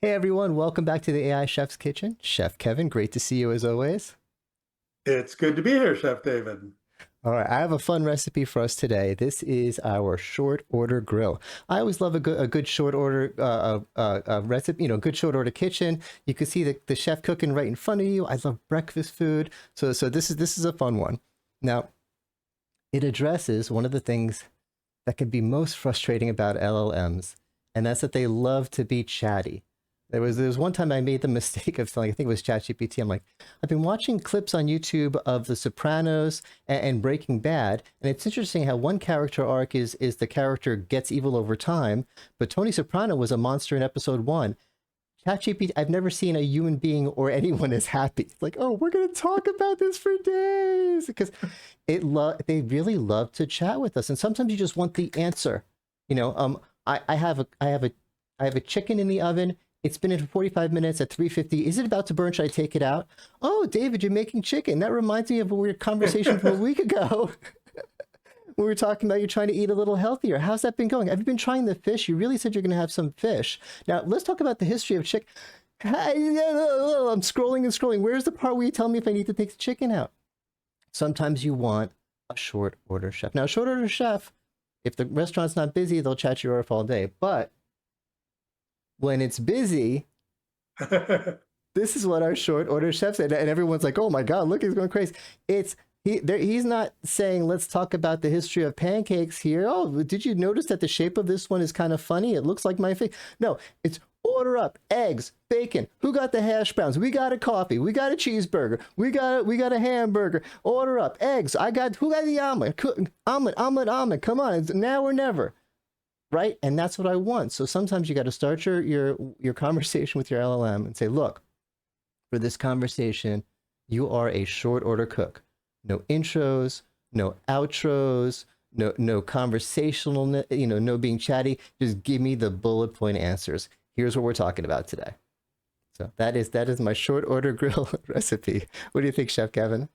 Hey everyone, welcome back to the AI Chef's Kitchen. Chef Kevin, great to see you as always. It's good to be here, Chef David. All right, I have a fun recipe for us today. This is our short order grill. I always love a good short order recipe, good short order kitchen. You can see the chef cooking right in front of you. I love breakfast food. So this is a fun one. Now, it addresses one of the things that can be most frustrating about LLMs, and that's that they love to be chatty. There was one time I made the mistake of telling, I think it was ChatGPT. I'm like, I've been watching clips on YouTube of The Sopranos and Breaking Bad, and it's interesting how one character arc is the character gets evil over time, but Tony Soprano was a monster in episode one. ChatGPT, I've never seen a human being or anyone as happy. It's like, oh, we're gonna talk about this for days because they really love to chat with us, and sometimes you just want the answer. You know, I have a chicken in the oven. It's been in for 45 minutes at 350. Is it about to burn? Should I take it out? Oh, David, you're making chicken. That reminds me of a weird conversation from a week ago. We were talking about you're trying to eat a little healthier. How's that been going? Have you been trying the fish? You really said you're going to have some fish. Now, let's talk about the history of chicken. I'm scrolling and scrolling. Where's the part where you tell me if I need to take the chicken out? Sometimes you want a short order chef. Now, a short order chef, if the restaurant's not busy, they'll chat your off all day. But when it's busy, this is what our short order chef said. And everyone's like, oh my God, look, he's going crazy. He's not saying, let's talk about the history of pancakes here. Oh, did you notice that the shape of this one is kind of funny? It looks like my face. No, it's order up eggs, bacon. Who got the hash browns? We got a coffee. We got a cheeseburger. We got a hamburger. Order up eggs. Who got the omelet? Omelet. Come on, it's now or never. Right? And that's what I want. So sometimes you got to start your conversation with your LLM and say, look, for this conversation, you are a short order cook. No intros, no outros, no conversational, no being chatty. Just give me the bullet point answers. Here's what we're talking about today. So that is my short order grill recipe. What do you think, Chef Kevin?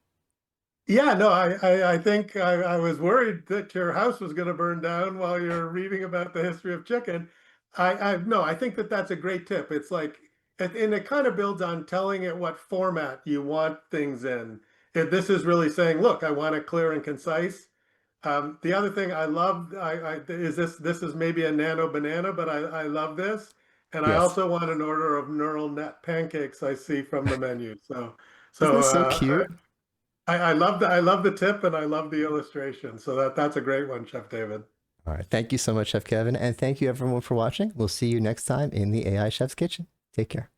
Yeah, no, I think I was worried that your house was going to burn down while you're reading about the history of chicken. No, I think that that's a great tip. It's like, and it kind of builds on telling it what format you want things in. This is really saying, look, I want it clear and concise. The other thing I love is this is maybe a nano banana, but I love this. And I Yes. also want an order of neural net pancakes I see from the menu. So Isn't so this so cute? I love the tip and I love the illustration. So that's a great one, Chef David. All right. Thank you so much, Chef Kevin. And thank you everyone for watching. We'll see you next time in the AI Chef's Kitchen. Take care.